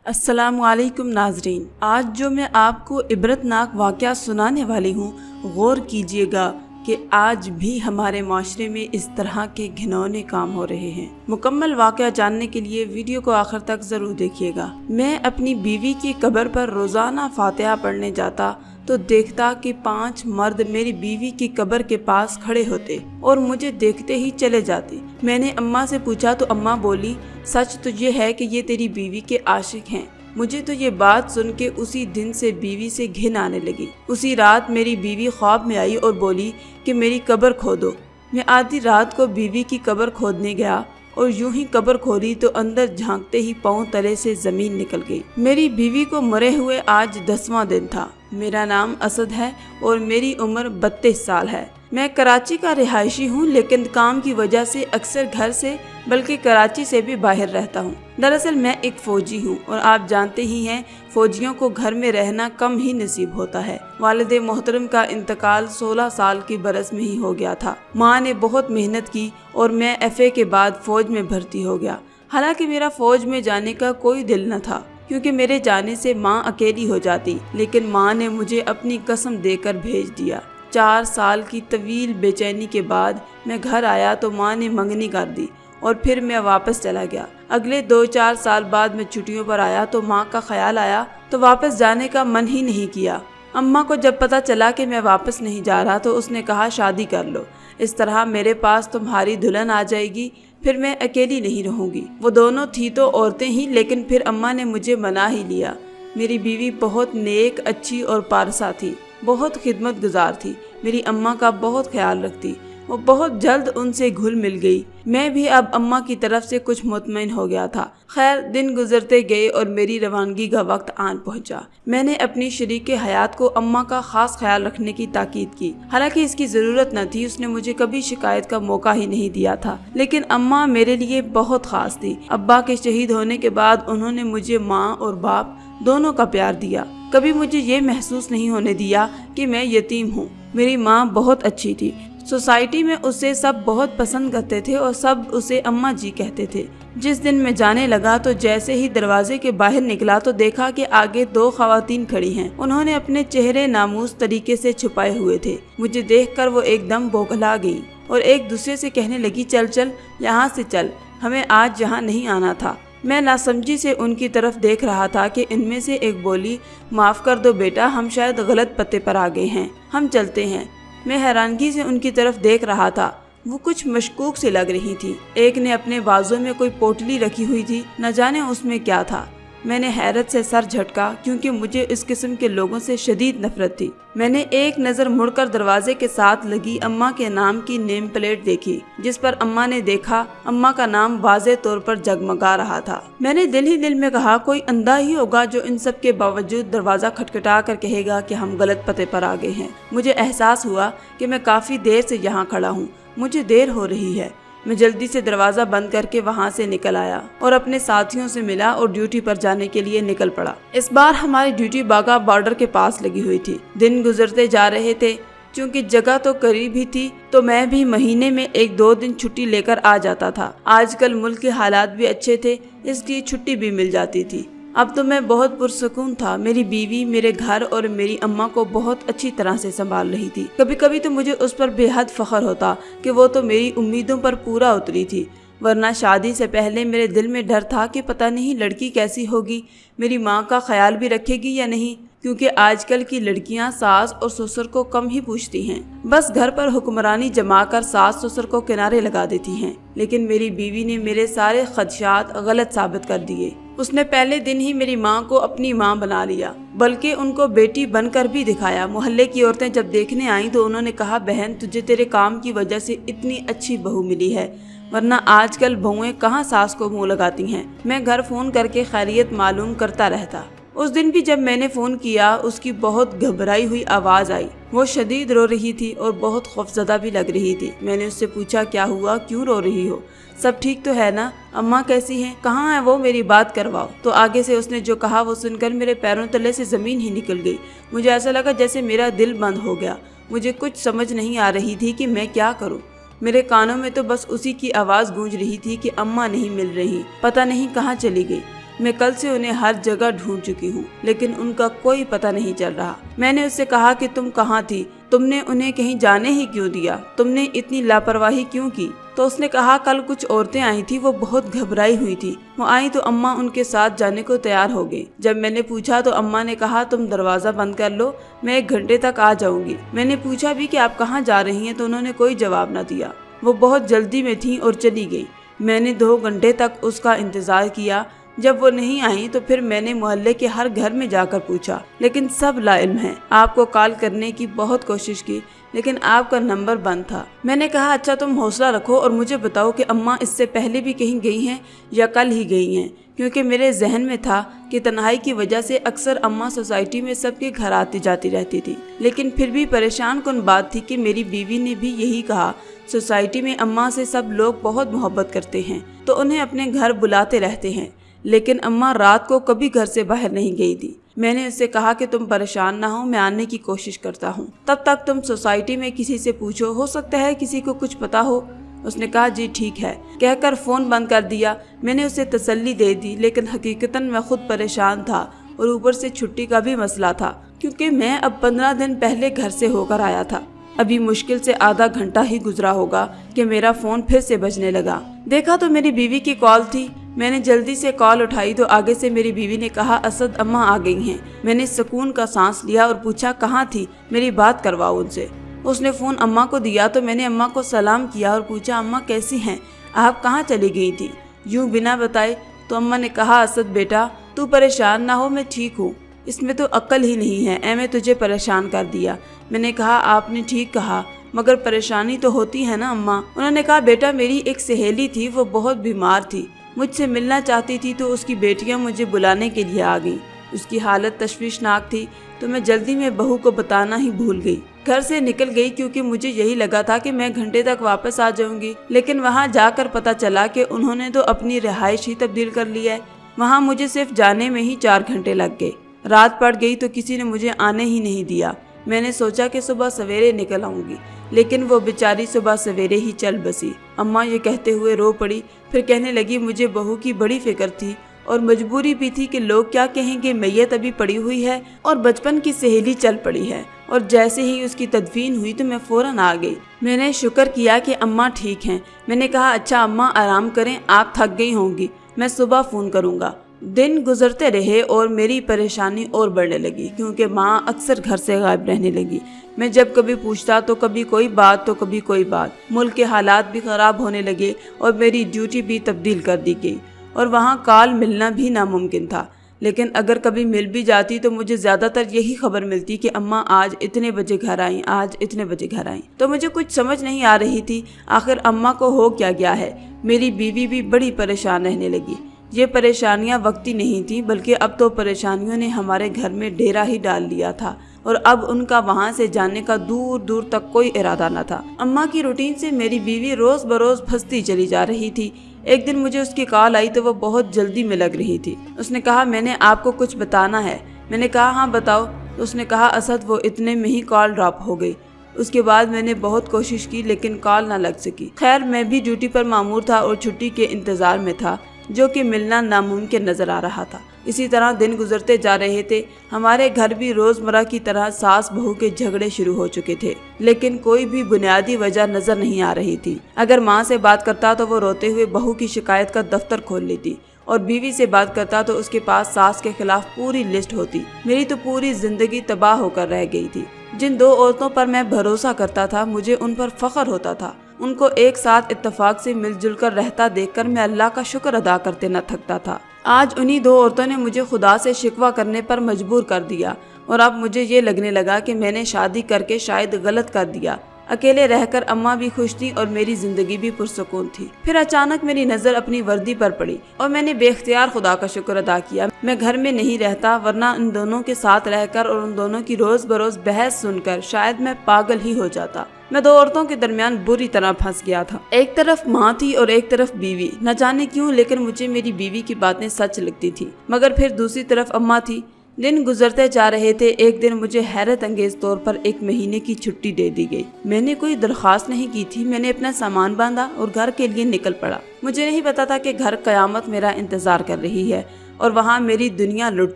अस्सलाम वालेकुम नाजरीन, आज जो मैं आपको इबरतनाक वाक़या सुनाने वाली हूँ, गौर कीजिएगा कि आज भी हमारे माशरे में इस तरह के घिनौने काम हो रहे हैं। मुकम्मल वाक़या जानने के लिए वीडियो को आखिर तक ज़रूर देखिएगा। मैं अपनी बीवी की कब्र पर रोज़ाना फातिहा पढ़ने जाता तो देखता कि 5 मर्द मेरी बीवी की कब्र के पास खड़े होते और मुझे देखते ही चले जाते। मैंने अम्मा से पूछा तो अम्मा बोली, सच तो ये है कि ये तेरी बीवी के आशिक हैं। मुझे तो ये बात सुन के उसी दिन से बीवी से घिन आने लगी। उसी रात मेरी बीवी ख्वाब में आई और बोली कि मेरी कब्र खोदो। मैं आधी रात को बीवी की कब्र खोदने गया और यूं ही कब्र खोदी तो अंदर झांकते ही पाँव तले से जमीन निकल गई। मेरी बीवी को मरे हुए आज 10वां दिन था। मेरा नाम असद है और मेरी उम्र 32 साल है। मैं कराची का रिहायशी हूँ, लेकिन काम की वजह से अक्सर घर से बल्कि कराची से भी बाहर रहता हूँ। दरअसल मैं एक फौजी हूँ और आप जानते ही हैं फौजियों को घर में रहना कम ही नसीब होता है। वालिद मोहतरम का इंतकाल 16 साल की बरस में ही हो गया था। माँ ने बहुत मेहनत की और मैं FA के बाद फौज में भर्ती हो गया। हालांकि मेरा फौज में जाने का कोई दिल न था, क्योंकि मेरे जाने से माँ अकेली हो जाती, लेकिन माँ ने मुझे अपनी कसम देकर भेज दिया। 4 साल की तवील बेचैनी के बाद मैं घर आया तो माँ ने मंगनी कर दी और फिर मैं वापस चला गया। अगले 2-4 साल बाद मैं छुट्टियों पर आया तो माँ का ख्याल आया तो वापस जाने का मन ही नहीं किया। अम्मा को जब पता चला कि मैं वापस नहीं जा रहा तो उसने कहा, शादी कर लो, इस तरह मेरे पास तुम्हारी दुल्हन आ जाएगी, फिर मैं अकेली नहीं रहूंगी। वो दोनों थी तो औरतें ही, लेकिन फिर अम्मा ने मुझे मना ही लिया। मेरी बीवी बहुत नेक, अच्छी और पारसा थी, बहुत खिदमत गुजार थी, मेरी अम्मा का बहुत ख्याल रखती। वो बहुत जल्द उनसे घुल मिल गई। मैं भी अब अम्मा की तरफ से कुछ मुतमईन हो गया था। खैर, दिन गुजरते गए और मेरी रवानगी का वक्त आन पहुंचा। मैंने अपनी शरीक हयात को अम्मा का खास ख्याल रखने की ताकीद की। हालांकि इसकी ज़रूरत न थी, उसने मुझे कभी शिकायत का मौका ही नहीं दिया था, लेकिन अम्मा मेरे लिए बहुत खास थी। अब्बा के शहीद होने के बाद उन्होंने मुझे माँ और बाप दोनों का प्यार दिया। कभी मुझे ये महसूस नहीं होने दिया कि मैं यतीम हूँ। मेरी माँ बहुत अच्छी थी। सोसाइटी में उसे सब बहुत पसंद करते थे और सब उसे अम्मा जी कहते थे। जिस दिन मैं जाने लगा तो जैसे ही दरवाजे के बाहर निकला तो देखा कि आगे 2 खवातीन खड़ी हैं। उन्होंने अपने चेहरे नामूस तरीके से छुपाए हुए थे। मुझे देखकर वो एकदम बौखला गई और एक दूसरे से कहने लगी, चल चल यहाँ से चल, हमें आज यहाँ नहीं आना था। मैं नासमझी से उनकी तरफ देख रहा था कि इनमें से एक बोली, माफ़ कर दो बेटा, हम शायद गलत पते पर आ गए हैं, हम चलते हैं। मैं हैरानगी से उनकी तरफ देख रहा था। वो कुछ मशकूक सी लग रही थी। एक ने अपने बाजू में कोई पोटली रखी हुई थी, न जाने उसमें क्या था। मैंने हैरत से सर झटका, क्योंकि मुझे इस किस्म के लोगों से शदीद नफरत थी। मैंने एक नज़र मुड़कर दरवाजे के साथ लगी अम्मा के नाम की नेम प्लेट देखी, जिस पर अम्मा ने देखा अम्मा का नाम वाज़े तौर पर जगमगा रहा था। मैंने दिल ही दिल में कहा, कोई अंधा ही होगा जो इन सब के बावजूद दरवाज़ा खटखटा कर कहेगा कि हम गलत पते पर आ गए हैं। मुझे एहसास हुआ कि मैं काफ़ी देर से यहाँ खड़ा हूँ, मुझे देर हो रही है। मैं जल्दी से दरवाज़ा बंद करके वहाँ से निकल आया और अपने साथियों से मिला और ड्यूटी पर जाने के लिए निकल पड़ा। इस बार हमारी ड्यूटी बागा बॉर्डर के पास लगी हुई थी। दिन गुजरते जा रहे थे। चूँकि जगह तो करीब ही थी तो मैं भी महीने में 1-2 दिन छुट्टी लेकर आ जाता था। आजकल मुल्क के हालात भी अच्छे थे, इसलिए छुट्टी भी मिल जाती थी। अब तो मैं बहुत पुरसकून था। मेरी बीवी मेरे घर और मेरी अम्मा को बहुत अच्छी तरह से संभाल रही थी। कभी कभी तो मुझे उस पर बेहद फख्र होता कि वो तो मेरी उम्मीदों पर पूरा उतरी थी। वरना शादी से पहले मेरे दिल में डर था कि पता नहीं लड़की कैसी होगी, मेरी माँ का ख्याल भी रखेगी या नहीं, क्योंकि आजकल की लड़कियां सास और ससुर को कम ही पूछती हैं, बस घर पर हुक्मरानी जमाकर सास ससुर को किनारे लगा देती हैं। लेकिन मेरी बीवी ने मेरे सारे खदशात गलत साबित कर दिए। उसने पहले दिन ही मेरी माँ को अपनी माँ बना लिया, बल्कि उनको बेटी बनकर भी दिखाया। मोहल्ले की औरतें जब देखने आईं तो उन्होंने कहा, बहन तुझे तेरे काम की वजह से इतनी अच्छी बहू मिली है, वरना आजकल बहुएं कहाँ सास को मुँह लगाती हैं। मैं घर फ़ोन करके खैरियत मालूम करता रहता। उस दिन भी जब मैंने फ़ोन किया उसकी बहुत घबराई हुई आवाज़ आई। वो शदीद रो रही थी और बहुत खौफजदा भी लग रही थी। मैंने उससे पूछा, क्या हुआ, क्यों रो रही हो, सब ठीक तो है ना, अम्मा कैसी हैं, कहाँ है वो, मेरी बात करवाओ। तो आगे से उसने जो कहा वो सुनकर मेरे पैरों तले से ज़मीन ही निकल गई। मुझे ऐसा लगा जैसे मेरा दिल बंद हो गया। मुझे कुछ समझ नहीं आ रही थी कि मैं क्या करूँ। मेरे कानों में तो बस उसी की आवाज़ गूंज रही थी कि अम्मा नहीं मिल रही, पता नहीं कहाँ चली गई। मैं कल से उन्हें हर जगह ढूंढ चुकी हूँ, लेकिन उनका कोई पता नहीं चल रहा। मैंने उससे कहा कि तुम कहाँ थी, तुमने उन्हें कहीं जाने ही क्यों दिया, तुमने इतनी लापरवाही क्यों की? तो उसने कहा कल कुछ औरतें आई थी, वो बहुत घबराई हुई थी। वो आई तो अम्मा उनके साथ जाने को तैयार हो गई। जब मैंने पूछा तो अम्मा ने कहा तुम दरवाजा बंद कर लो, मैं 1 घंटे तक आ जाऊंगी। मैंने पूछा भी कि आप कहाँ जा रही हैं, तो उन्होंने कोई जवाब न दिया। वो बहुत जल्दी में थी और चली गई। मैंने 2 घंटे तक उसका इंतजार किया। जब वो नहीं आई तो फिर मैंने मोहल्ले के हर घर में जाकर पूछा, लेकिन सब लाइल्म हैं। आपको कॉल करने की बहुत कोशिश की, लेकिन आपका नंबर बंद था। मैंने कहा अच्छा तुम हौसला रखो और मुझे बताओ कि अम्मा इससे पहले भी कहीं गई हैं या कल ही गई हैं, क्योंकि मेरे जहन में था कि तन्हाई की वजह से अक्सर अम्मा सोसाइटी में सबके घर आती जाती रहती थी। लेकिन फिर भी परेशान कुन बात थी कि मेरी बीवी ने भी यही कहा, सोसाइटी में अम्मा से सब लोग बहुत मोहब्बत करते हैं तो उन्हें अपने घर बुलाते रहते हैं, लेकिन अम्मा रात को कभी घर से बाहर नहीं गई थी। मैंने उससे कहा कि तुम परेशान ना हो, मैं आने की कोशिश करता हूँ, तब तक तुम सोसाइटी में किसी से पूछो, हो सकता है किसी को कुछ पता हो। उसने कहा जी ठीक है, कहकर फ़ोन बंद कर दिया। मैंने उसे तसल्ली दे दी, लेकिन हकीकतन मैं खुद परेशान था और ऊपर से छुट्टी का भी मसला था, क्योंकि मैं अब 15 दिन पहले घर से होकर आया था। अभी मुश्किल से आधा घंटा ही गुजरा होगा कि मेरा फ़ोन फिर से बजने लगा। देखा तो मेरी बीवी की कॉल थी। मैंने जल्दी से कॉल उठाई तो आगे से मेरी बीवी ने कहा असद अम्मा आ गई हैं। मैंने सुकून का सांस लिया और पूछा कहाँ थी, मेरी बात करवाओ उनसे। उसने फ़ोन अम्मा को दिया तो मैंने अम्मा को सलाम किया और पूछा अम्मा कैसी हैं, आप कहाँ चली गई थी, यूँ बिना बताए। तो अम्मा ने कहा असद बेटा तू परेशान ना हो, मैं ठीक हूँ, इसमें तो अक्ल ही नहीं है, मैं तुझे परेशान कर दिया। मैंने कहा आपने ठीक कहा, मगर परेशानी तो होती है ना अम्मा। उन्होंने कहा बेटा मेरी एक सहेली थी, वो बहुत बीमार थी, मुझसे मिलना चाहती थी तो उसकी बेटियां मुझे बुलाने के लिए आ गईं। उसकी हालत तशवीशनाक थी तो मैं जल्दी में बहू को बताना ही भूल गई। घर से निकल गई क्योंकि मुझे यही लगा था कि मैं घंटे तक वापस आ जाऊंगी, लेकिन वहां जाकर पता चला कि उन्होंने तो अपनी रिहाइश ही तब्दील कर ली है। वहां मुझे सिर्फ जाने में ही 4 घंटे लग गए। रात पड़ गई तो किसी ने मुझे आने ही नहीं दिया। मैंने सोचा कि सुबह सवेरे निकल आऊंगी, लेकिन वो बेचारी सुबह सवेरे ही चल बसी। अम्मा ये कहते हुए रो पड़ी, फिर कहने लगी मुझे बहू की बड़ी फिक्र थी और मजबूरी भी थी कि लोग क्या कहेंगे, मैयत अभी पड़ी हुई है और बचपन की सहेली चल पड़ी है। और जैसे ही उसकी तदफीन हुई तो मैं फौरन आ गई। मैंने शुक्र किया कि अम्मा ठीक हैं। मैंने कहा अच्छा अम्मा आराम करें, आप थक गई होंगी, मैं सुबह फ़ोन करूँगा। दिन गुजरते रहे और मेरी परेशानी और बढ़ने लगी, क्योंकि माँ अक्सर घर से गायब रहने लगी। मैं जब कभी पूछता तो कभी कोई बात तो कभी कोई बात। मुल्क के हालात भी ख़राब होने लगे और मेरी ड्यूटी भी तब्दील कर दी गई और वहाँ कॉल मिलना भी नामुमकिन था। लेकिन अगर कभी मिल भी जाती तो मुझे ज़्यादातर यही खबर मिलती कि अम्मा आज इतने बजे घर आई, आज इतने बजे घर आई। तो मुझे कुछ समझ नहीं आ रही थी आखिर अम्मा को हो क्या गया है। मेरी बीवी भी बड़ी परेशान रहने लगी। ये परेशानियां वक्ती नहीं थी, बल्कि अब तो परेशानियों ने हमारे घर में डेरा ही डाल लिया था और अब उनका वहां से जाने का दूर दूर तक कोई इरादा न था। अम्मा की रूटीन से मेरी बीवी रोज बरोज फंसती चली जा रही थी। एक दिन मुझे उसकी कॉल आई तो वो बहुत जल्दी में लग रही थी। उसने कहा मैंने आपको कुछ बताना है। मैंने कहा हाँ बताओ। तो उसने कहा असद वो इतने में ही कॉल ड्रॉप हो गई। उसके बाद मैंने बहुत कोशिश की लेकिन कॉल ना लग सकी। खैर मैं भी ड्यूटी पर मामूर था और छुट्टी के इंतजार में था, जो कि मिलना नामुमकिन नजर आ रहा था। इसी तरह दिन गुजरते जा रहे थे। हमारे घर भी रोजमर्रा की तरह सास बहू के झगड़े शुरू हो चुके थे, लेकिन कोई भी बुनियादी वजह नजर नहीं आ रही थी। अगर माँ से बात करता तो वो रोते हुए बहू की शिकायत का दफ्तर खोल लेती और बीवी से बात करता तो उसके पास सास के खिलाफ पूरी लिस्ट होती। मेरी तो पूरी जिंदगी तबाह होकर रह गई थी। जिन 2 औरतों पर मैं भरोसा करता था मुझे उन पर फख्र होता था। उनको एक साथ इत्तेफाक से मिलजुल कर रहता देखकर मैं अल्लाह का शुक्र अदा करते न थकता था। आज उन्हीं 2 औरतों ने मुझे खुदा से शिकवा करने पर मजबूर कर दिया और अब मुझे ये लगने लगा कि मैंने शादी करके शायद गलत कर दिया। अकेले रहकर अम्मा भी खुश थी और मेरी जिंदगी भी पुरसुकून थी। फिर अचानक मेरी नजर अपनी वर्दी पर पड़ी और मैंने बेख्तियार खुदा का शुक्र अदा किया। मैं घर में नहीं रहता, वरना उन दोनों के साथ रहकर और उन दोनों की रोज बरोज बहस सुनकर शायद मैं पागल ही हो जाता। मैं 2 औरतों के दरमियान बुरी तरह फंस गया था। एक तरफ माँ थी और एक तरफ बीवी। न जाने क्यों लेकिन मुझे मेरी बीवी की बातें सच लगती थी, मगर फिर दूसरी तरफ अम्मा थी। दिन गुजरते जा रहे थे। एक दिन मुझे हैरत अंगेज तौर पर 1 महीने की छुट्टी दे दी गई। मैंने कोई दरख्वास्त नहीं की थी। मैंने अपना सामान बांधा और घर के लिए निकल पड़ा। मुझे नहीं पता था कि घर कयामत मेरा इंतजार कर रही है اور وہاں میری دنیا لٹ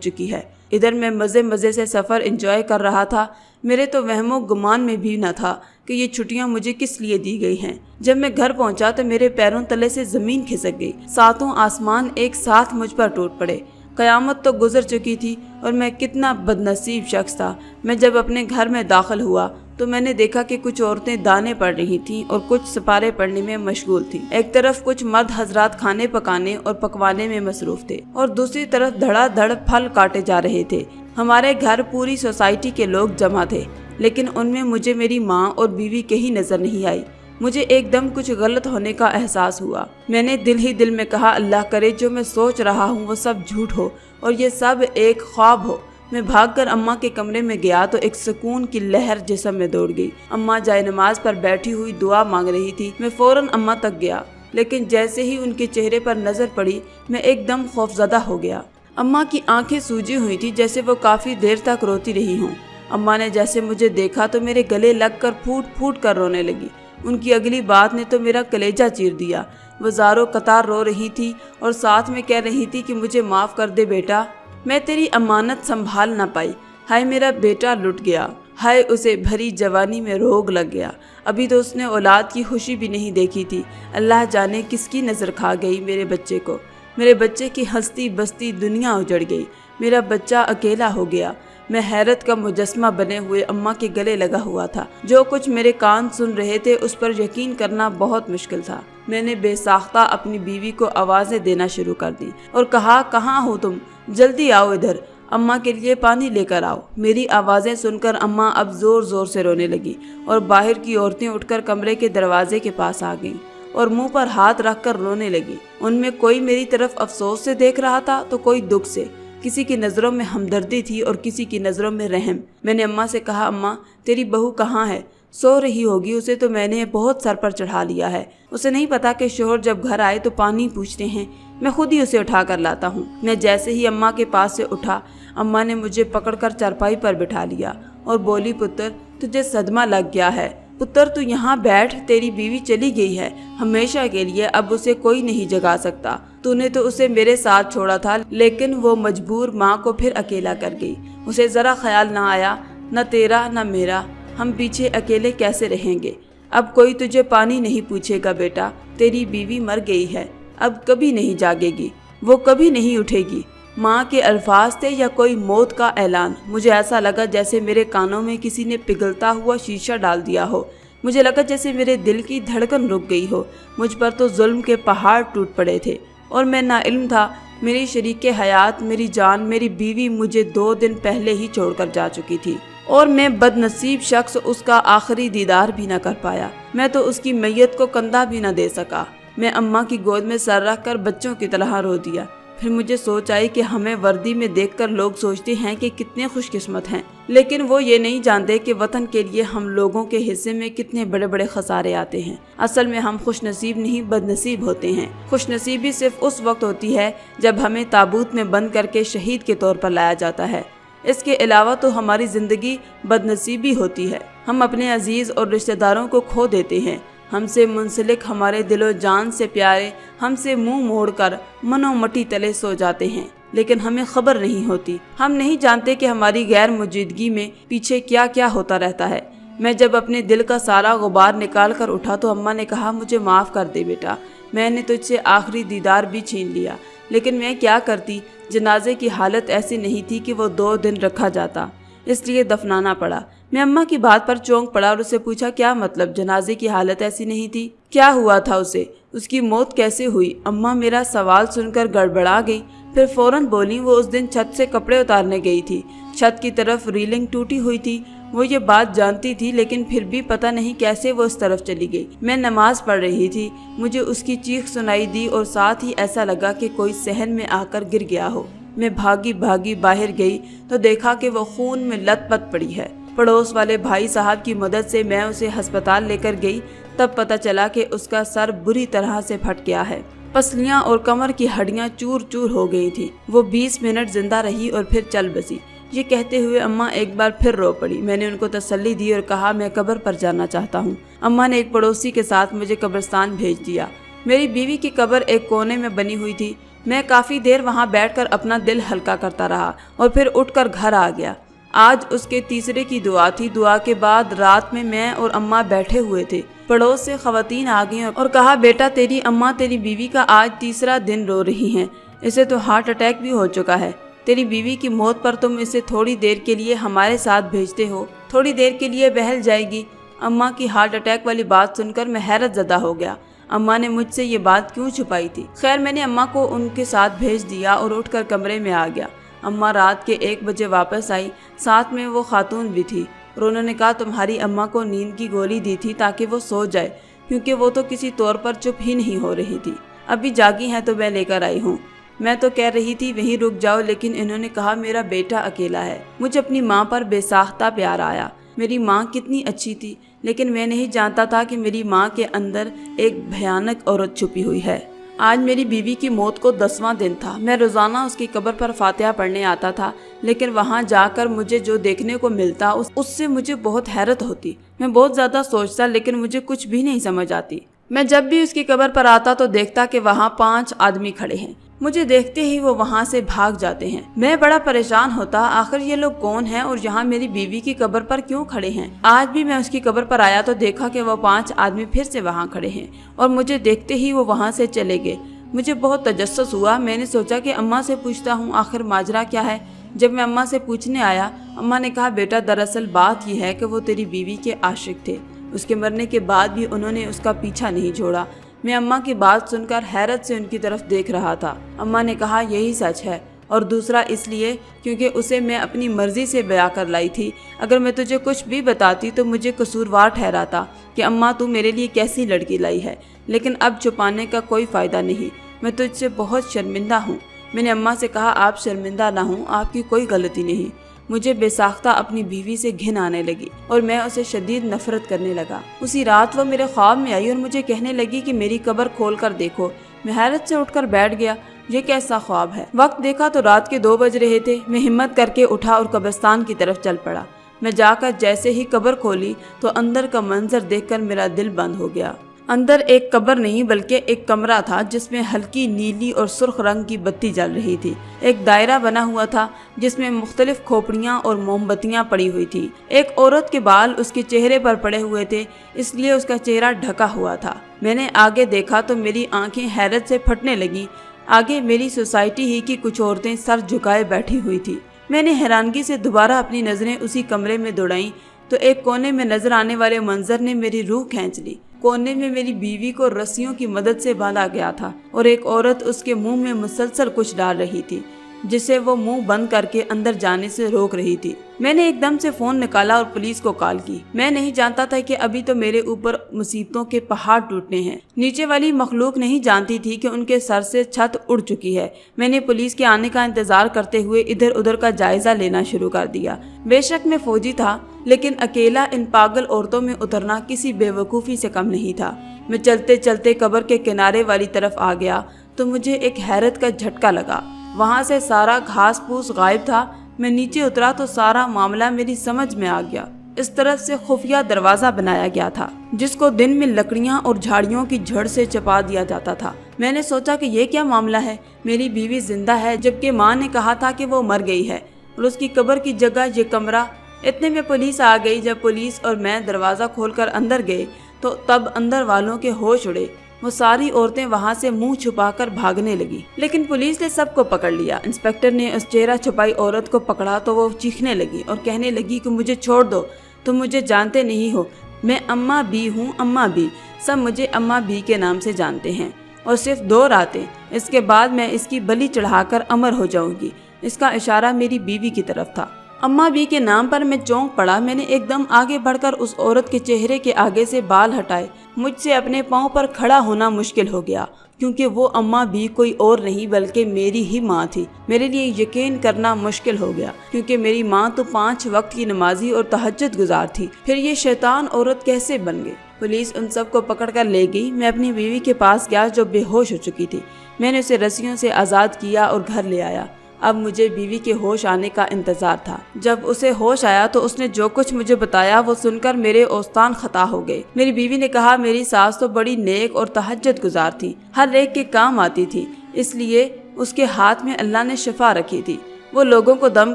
چکی ہے۔ ادھر میں مزے مزے سے سفر انجوائے کر رہا تھا، میرے تو وہم و گمان میں بھی نہ تھا کہ یہ چھٹیاں مجھے کس لیے دی گئی ہیں۔ جب میں گھر پہنچا تو میرے پیروں تلے سے زمین کھسک گئی، ساتوں آسمان ایک ساتھ مجھ پر ٹوٹ پڑے۔ قیامت تو گزر چکی تھی اور میں کتنا بدنصیب شخص تھا۔ میں جب اپنے گھر میں داخل ہوا تو میں نے دیکھا کہ کچھ عورتیں دانے پڑ رہی تھیں اور کچھ سپارے پڑنے میں مشغول تھیں۔ ایک طرف کچھ مرد حضرات کھانے پکانے اور پکوانے میں مصروف تھے اور دوسری طرف دھڑا دھڑ پھل کاٹے جا رہے تھے۔ ہمارے گھر پوری سوسائٹی کے لوگ جمع تھے، لیکن ان میں مجھے میری ماں اور بیوی کہیں نظر نہیں آئی۔ مجھے ایک دم کچھ غلط ہونے کا احساس ہوا۔ میں نے دل ہی دل میں کہا، اللہ کرے جو میں سوچ رہا ہوں وہ سب جھوٹ ہو اور یہ سب ایک خواب ہو۔ میں بھاگ کر اماں کے کمرے میں گیا تو ایک سکون کی لہر جسم میں دوڑ گئی۔ اماں جائے نماز پر بیٹھی ہوئی دعا مانگ رہی تھی۔ میں فوراً اماں تک گیا، لیکن جیسے ہی ان کے چہرے پر نظر پڑی میں ایک دم خوفزدہ ہو گیا۔ اماں کی آنکھیں سوجی ہوئی تھی، جیسے وہ کافی دیر تک روتی رہی ہوں۔ اماں نے جیسے مجھے دیکھا تو میرے گلے لگ کر پھوٹ پھوٹ کر رونے لگی۔ ان کی اگلی بات نے تو میرا کلیجہ چیر دیا۔ وہ زاروں قطار رو رہی تھی اور ساتھ میں کہہ رہی تھی کہ مجھے معاف کر دے بیٹا، میں تیری امانت سنبھال نہ پائی۔ ہائے میرا بیٹا لٹ گیا، ہائے اسے بھری جوانی میں روگ لگ گیا۔ ابھی تو اس نے اولاد کی خوشی بھی نہیں دیکھی تھی، اللہ جانے کس کی نظر کھا گئی میرے بچے کو۔ میرے بچے کی ہستی بستی دنیا اجڑ گئی، میرا بچہ اکیلا ہو گیا۔ میں حیرت کا مجسمہ بنے ہوئے اماں کے گلے لگا ہوا تھا۔ جو کچھ میرے کان سن رہے تھے اس پر یقین کرنا بہت مشکل تھا۔ میں نے بے ساختہ اپنی بیوی کو آوازیں دینا شروع کر دی اور کہا، کہاں ہو تم؟ جلدی آؤ ادھر، اماں کے لیے پانی لے کر آؤ۔ میری آوازیں سن کر اماں اب زور زور سے رونے لگی اور باہر کی عورتیں اٹھ کر کمرے کے دروازے کے پاس آ گئیں اور منہ پر ہاتھ رکھ کر رونے لگی۔ ان میں کوئی میری طرف افسوس سے دیکھ رہا تھا تو کوئی دکھ سے، کسی کی نظروں میں ہمدردی تھی اور کسی کی نظروں میں رحم۔ میں نے اماں سے کہا، اماں تیری بہو کہاں ہے؟ سو رہی ہوگی، اسے تو میں نے بہت سر پر چڑھا لیا ہے۔ اسے نہیں پتا کہ شوہر جب گھر آئے تو پانی پوچھتے ہیں، میں خود ہی اسے اٹھا کر لاتا ہوں۔ میں جیسے ہی اماں کے پاس سے اٹھا، اماں نے مجھے پکڑ کر چارپائی پر بٹھا لیا اور بولی، پتر تجھے صدمہ لگ گیا ہے، پتر تو یہاں بیٹھ، تیری بیوی چلی گئی ہے ہمیشہ کے لیے، اب اسے کوئی نہیں جگا سکتا۔ تو نے تو اسے میرے ساتھ چھوڑا تھا، لیکن وہ مجبور ماں کو پھر اکیلا کر گئی۔ اسے ذرا خیال نہ آیا، نہ تیرا نہ میرا، ہم پیچھے اکیلے کیسے رہیں گے؟ اب کوئی تجھے پانی نہیں پوچھے گا بیٹا، تیری بیوی مر گئی ہے، اب کبھی نہیں جاگے گی، وہ کبھی نہیں اٹھے گی۔ ماں کے الفاظ تھے یا کوئی موت کا اعلان؟ مجھے ایسا لگا جیسے میرے کانوں میں کسی نے پگھلتا ہوا شیشہ ڈال دیا ہو۔ مجھے لگا جیسے میرے دل کی دھڑکن رک گئی ہو۔ مجھ پر تو ظلم کے پہاڑ ٹوٹ پڑے تھے اور میں ناعلم تھا۔ میری شریک حیات، میری جان، میری بیوی مجھے 2 دن پہلے ہی چھوڑ کر جا چکی تھی اور میں بد نصیب شخص اس کا آخری دیدار بھی نہ کر پایا۔ میں تو اس کی میت کو کندھا بھی نہ دے سکا۔ میں اماں کی گود میں سر رکھ کر بچوں کی طرح رو دیا۔ پھر مجھے سوچ آئی کہ ہمیں وردی میں دیکھ کر لوگ سوچتے ہیں کہ کتنے خوش قسمت ہیں، لیکن وہ یہ نہیں جانتے کہ وطن کے لیے ہم لوگوں کے حصے میں کتنے بڑے بڑے خسارے آتے ہیں۔ اصل میں ہم خوش نصیب نہیں بد نصیب ہوتے ہیں۔ خوش نصیبی صرف اس وقت ہوتی ہے جب ہمیں تابوت میں بند کر کے شہید کے طور پر لایا جاتا ہے۔ اس کے علاوہ تو ہماری زندگی بد نصیبی ہوتی ہے۔ ہم اپنے عزیز اور رشتہ داروں کو کھو دیتے ہیں۔ ہم سے منسلک، ہمارے دل و جان سے پیارے ہم سے منہ موڑ کر من و مٹی تلے سو جاتے ہیں، لیکن ہمیں خبر نہیں ہوتی۔ ہم نہیں جانتے کہ ہماری غیر موجودگی میں پیچھے کیا کیا ہوتا رہتا ہے۔ میں جب اپنے دل کا سارا غبار نکال کر اٹھا تو اماں نے کہا، مجھے معاف کر دے بیٹا، میں نے تجھ سے آخری دیدار بھی چھین لیا، لیکن میں کیا کرتی؟ جنازے کی حالت ایسی نہیں تھی کہ وہ 2 دن رکھا جاتا، اس لیے دفنانا پڑا۔ میں اماں کی بات پر چونک پڑا اور اسے پوچھا، کیا مطلب جنازے کی حالت ایسی نہیں تھی؟ کیا ہوا تھا اسے؟ اس کی موت کیسے ہوئی؟ اماں میرا سوال سن کر گڑبڑا گئی، پھر فوراً بولی، وہ اس دن چھت سے کپڑے اتارنے گئی تھی، چھت کی طرف ریلنگ ٹوٹی ہوئی تھی، وہ یہ بات جانتی تھی لیکن پھر بھی پتہ نہیں کیسے وہ اس طرف چلی گئی۔ میں نماز پڑھ رہی تھی، مجھے اس کی چیخ سنائی دی اور ساتھ ہی ایسا لگا کہ کوئی صحن میں آ کر گر گیا ہو۔ میں بھاگی بھاگی باہر گئی تو دیکھا کہ وہ خون میں لت پت پڑی ہے۔ پڑوس والے بھائی صاحب کی مدد سے میں اسے ہسپتال لے کر گئی، تب پتہ چلا کہ اس کا سر بری طرح سے پھٹ گیا ہے، پسلیاں اور کمر کی ہڈیاں چور چور ہو گئی تھی۔ وہ 20 منٹ زندہ رہی اور پھر چل بسی۔ یہ کہتے ہوئے اماں ایک بار پھر رو پڑی۔ میں نے ان کو تسلی دی اور کہا، میں قبر پر جانا چاہتا ہوں۔ اماں نے ایک پڑوسی کے ساتھ مجھے قبرستان بھیج دیا۔ میری بیوی کی قبر ایک کونے میں بنی ہوئی تھی۔ मैं काफ़ी देर वहाँ बैठकर अपना दिल हल्का करता रहा और फिर उठकर घर आ गया। आज उसके तीसरे की दुआ थी। दुआ के बाद रात में मैं और अम्मा बैठे हुए थे। पड़ोस से खवातीन आ गई और कहा, बेटा तेरी अम्मा तेरी बीवी का आज तीसरा दिन रो रही हैं। इसे तो हार्ट अटैक भी हो चुका है। तेरी बीवी की मौत पर तुम इसे थोड़ी देर के लिए हमारे साथ भेजते हो, थोड़ी देर के लिए बहल जाएगी। अम्मा की हार्ट अटैक वाली बात सुनकर मैं हैरत ज़दा हो गया। अम्मा ने मुझसे ये बात क्यों छुपाई थी? खैर मैंने अम्मा को उनके साथ भेज दिया और उठकर कमरे में आ गया। अम्मा रात के 1 बजे वापस आई, साथ में वो खातून भी थी और उन्होंने कहा, तुम्हारी अम्मा को नींद की गोली दी थी ताकि वो सो जाए, क्योंकि वो तो किसी तौर पर चुप ही नहीं हो रही थी। अभी जागी हैं तो मैं लेकर आई हूँ। मैं तो कह रही थी वहीं रुक जाओ, लेकिन इन्होंने कहा मेरा बेटा अकेला है। मुझे अपनी माँ पर बेसाख्ता प्यार आया। मेरी माँ कितनी अच्छी थी, लेकिन मैं नहीं जानता था कि मेरी माँ के अंदर एक भयानक औरत छुपी हुई है। आज मेरी बीवी की मौत को 10वां दिन था। मैं रोज़ाना उसकी कब्र पर फातिहा पढ़ने आता था, लेकिन वहाँ जाकर मुझे जो देखने को मिलता उससे मुझे बहुत हैरत होती। मैं बहुत ज़्यादा सोचता, लेकिन मुझे कुछ भी नहीं समझ आती। मैं जब भी उसकी कब्र पर आता तो देखता कि वहाँ 5 आदमी खड़े हैं। मुझे देखते ही वो वहाँ से भाग जाते हैं। मैं बड़ा परेशान होता, आखिर ये लोग कौन हैं और यहाँ मेरी बीवी की कब्र पर क्यों खड़े हैं। आज भी मैं उसकी कब्र पर आया तो देखा कि वो 5 आदमी फिर से वहाँ खड़े हैं और मुझे देखते ही वो वहाँ से चले गए। मुझे बहुत तजस्सुस हुआ। मैंने सोचा कि अम्मा से पूछता हूँ आखिर माजरा क्या है। जब मैं अम्मा से पूछने आया, अम्मा ने कहा, बेटा दरअसल बात यह है कि वो तेरी बीवी के आशिक थे। उसके मरने के बाद भी उन्होंने उसका पीछा नहीं छोड़ा। मैं अम्मा की बात सुनकर हैरत से उनकी तरफ देख रहा था। अम्मा ने कहा, यही सच है, और दूसरा इसलिए क्योंकि उसे मैं अपनी मर्जी से ब्याह कर लाई थी। अगर मैं तुझे कुछ भी बताती तो मुझे कसूरवार ठहराता कि अम्मा तू मेरे लिए कैसी लड़की लाई है, लेकिन अब छुपाने का कोई फ़ायदा नहीं। मैं तुझसे बहुत शर्मिंदा हूँ। मैंने अम्मा से कहा, आप शर्मिंदा ना हों, आपकी कोई गलती नहीं। मुझे बेसाख्ता अपनी बीवी से घिन आने लगी और मैं उसे शदीद नफरत करने लगा। उसी रात वो मेरे ख्वाब में आई और मुझे कहने लगी कि मेरी कब्र खोल कर देखो। मैं हैरत से उठकर बैठ गया। ये कैसा ख्वाब है? वक्त देखा तो रात के 2 बज रहे थे। मैं हिम्मत करके उठा और कब्रिस्तान की तरफ चल पड़ा। मैं जाकर जैसे ही कब्र खोली तो अंदर का मंजर देखकर मेरा दिल बंद हो गया। अंदर एक कब्र नहीं बल्कि एक कमरा था, जिसमें हल्की नीली और सुर्ख रंग की बत्ती जल रही थी। एक दायरा बना हुआ था जिसमें मुख्तलिफ खोपड़ियाँ और मोमबत्तियाँ पड़ी हुई थी। एक औरत के बाल उसके चेहरे पर पड़े हुए थे, इसलिए उसका चेहरा ढका हुआ था। मैंने आगे देखा तो मेरी आंखें हैरत से फटने लगी। आगे मेरी सोसाइटी ही की कुछ औरतें सर झुकाए बैठी हुई थी। मैंने हैरानगी से दोबारा अपनी नज़रें उसी कमरे में दौड़ाईं तो एक कोने में नजर आने वाले मंजर ने मेरी रूह खींच ली। कोने में मेरी बीवी को रस्सियों की मदद से बांधा गया था और एक औरत उसके मुंह में मुसलसल कुछ डाल रही थी, जिसे वो मुंह बंद करके अंदर जाने से रोक रही थी। मैंने एकदम से फोन निकाला और पुलिस को कॉल की। मैं नहीं जानता था कि अभी तो मेरे ऊपर मुसीबतों के पहाड़ टूटने हैं। नीचे वाली मखलूक नहीं जानती थी कि उनके सर से छत उड़ चुकी है। मैंने पुलिस के आने का इंतजार करते हुए इधर उधर का जायजा लेना शुरू कर दिया। बेशक मैं फौजी था, लेकिन अकेला इन पागल औरतों में उतरना किसी बेवकूफ़ी से कम नहीं था। मैं चलते चलते कब्र के किनारे वाली तरफ आ गया तो मुझे एक हैरत का झटका लगा। वहाँ से सारा घास फूस गायब था। मैं नीचे उतरा तो सारा मामला मेरी समझ में आ गया। इस तरफ से खुफिया दरवाज़ा बनाया गया था, जिसको दिन में लकड़ियाँ और झाड़ियों की झड़ से चपा दिया जाता था। मैंने सोचा कि ये क्या मामला है, मेरी बीवी जिंदा है जबकि माँ ने कहा था कि वो मर गई है और उसकी कब्र की जगह ये कमरा। इतने में पुलिस आ गई। जब पुलिस और मैं दरवाज़ा खोलकर अंदर गए तो तब अंदर वालों के होश उड़े। वो सारी औरतें वहाँ से मुंह छुपाकर भागने लगी, लेकिन पुलिस ने सबको पकड़ लिया। इंस्पेक्टर ने उस चेहरा छुपाई औरत को पकड़ा तो वो चीखने लगी और कहने लगी कि मुझे छोड़ दो, तुम मुझे जानते नहीं हो, मैं अम्मा बी हूँ, अम्मा बी। सब मुझे अम्मा बी के नाम से जानते हैं और सिर्फ 2 रातें, इसके बाद मैं इसकी बलि चढ़ाकर अमर हो जाऊंगी। इसका इशारा मेरी बीवी की तरफ था। अम्मा बी के नाम पर मैं चौंक पड़ा। मैंने एकदम आगे बढ़कर उस औरत के चेहरे के आगे से बाल हटाए। मुझसे अपने पाँव पर खड़ा होना मुश्किल हो गया, क्योंकि वो अम्मा बी कोई और नहीं बल्कि मेरी ही माँ थी। मेरे लिए यकीन करना मुश्किल हो गया, क्योंकि मेरी माँ तो 5 वक्त की नमाजी और तहज्जुद गुजार थी। फिर ये शैतान औरत कैसे बन गई? पुलिस उन सबको पकड़ कर ले गई। मैं अपनी बीवी के पास गया जो बेहोश हो चुकी थी। मैंने उसे रस्सियों से आज़ाद किया और घर ले आया। अब मुझे बीवी के होश आने का इंतजार था। जब उसे होश आया तो उसने जो कुछ मुझे बताया वो सुनकर मेरे औस्तान खता हो गए। मेरी बीवी ने कहा, मेरी सास तो बड़ी नेक और तहज्जुद गुजार थी, हर एक के काम आती थी, इसलिए اس کے ہاتھ میں اللہ نے شفا رکھی تھی۔ وہ لوگوں کو دم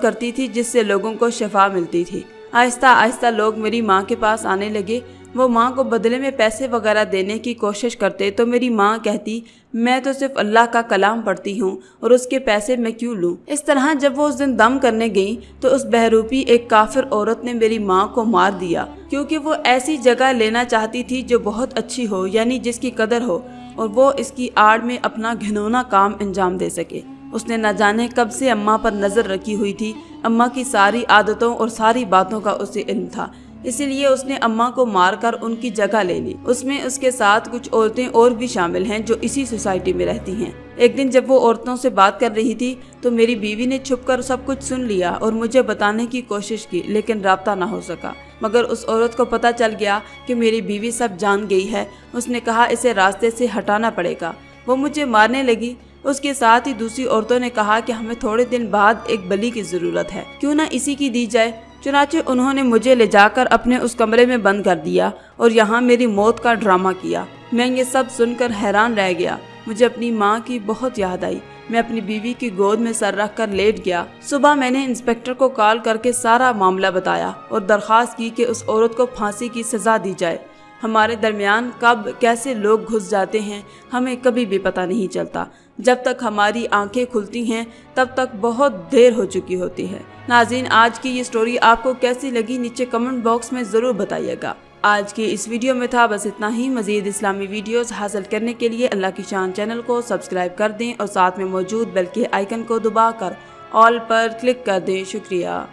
کرتی تھی جس سے لوگوں کو شفا ملتی تھی۔ آہستہ آہستہ لوگ میری ماں کے پاس آنے لگے۔ وہ ماں کو بدلے میں پیسے وغیرہ دینے کی کوشش کرتے تو میری ماں کہتی میں تو صرف اللہ کا کلام پڑھتی ہوں اور اس کے پیسے میں کیوں لوں۔ اس طرح جب وہ اس دن دم کرنے گئیں تو اس بہروپی ایک کافر عورت نے میری ماں کو مار دیا، کیونکہ وہ ایسی جگہ لینا چاہتی تھی جو بہت اچھی ہو، یعنی جس کی قدر ہو، اور وہ اس کی آڑ میں اپنا گھنونا کام انجام دے سکے۔ اس نے نہ جانے کب سے اماں پر نظر رکھی ہوئی تھی۔ اماں کی ساری عادتوں اور ساری باتوں کا اسے علم تھا، اسی لیے اس نے اماں کو مار کر ان کی جگہ لے لی۔ اس میں اس کے ساتھ کچھ عورتیں اور بھی شامل ہیں جو اسی سوسائٹی میں رہتی ہیں۔ ایک دن جب وہ عورتوں سے بات کر رہی تھی تو میری بیوی نے چھپ کر سب کچھ سن لیا اور مجھے بتانے کی کوشش کی، لیکن رابطہ نہ ہو سکا۔ مگر اس عورت کو پتہ چل گیا کہ میری بیوی سب جان گئی ہے۔ اس نے کہا اسے راستے سے ہٹانا پڑے گا۔ وہ مجھے مارنے لگی۔ اس کے ساتھ ہی دوسری عورتوں نے کہا کہ ہمیں تھوڑے دن بعد ایک بلی کی ضرورت ہے، کیوں نہ اسی کی دی جائے۔ چنانچہ انہوں نے مجھے لے جا کر اپنے اس کمرے میں بند کر دیا اور یہاں میری موت کا ڈرامہ کیا۔ میں یہ سب سن کر حیران رہ گیا۔ مجھے اپنی ماں کی بہت یاد آئی۔ میں اپنی بیوی کی گود میں سر رکھ کر لیٹ گیا۔ صبح میں نے انسپکٹر کو کال کر کے سارا معاملہ بتایا اور درخواست کی کہ اس عورت کو پھانسی کی سزا دی جائے۔ ہمارے درمیان کب کیسے لوگ گھس جاتے ہیں ہمیں کبھی بھی پتہ نہیں چلتا۔ جب تک ہماری آنکھیں کھلتی ہیں تب تک بہت دیر ہو چکی ہوتی ہے۔ ناظرین، آج کی یہ سٹوری آپ کو کیسی لگی نیچے کمنٹ باکس میں ضرور بتائیے گا۔ آج کی اس ویڈیو میں تھا بس اتنا ہی۔ مزید اسلامی ویڈیوز حاصل کرنے کے لیے اللہ کی شان چینل کو سبسکرائب کر دیں اور ساتھ میں موجود بیل کے آئیکن کو دبا کر آل پر کلک کر دیں۔ شکریہ۔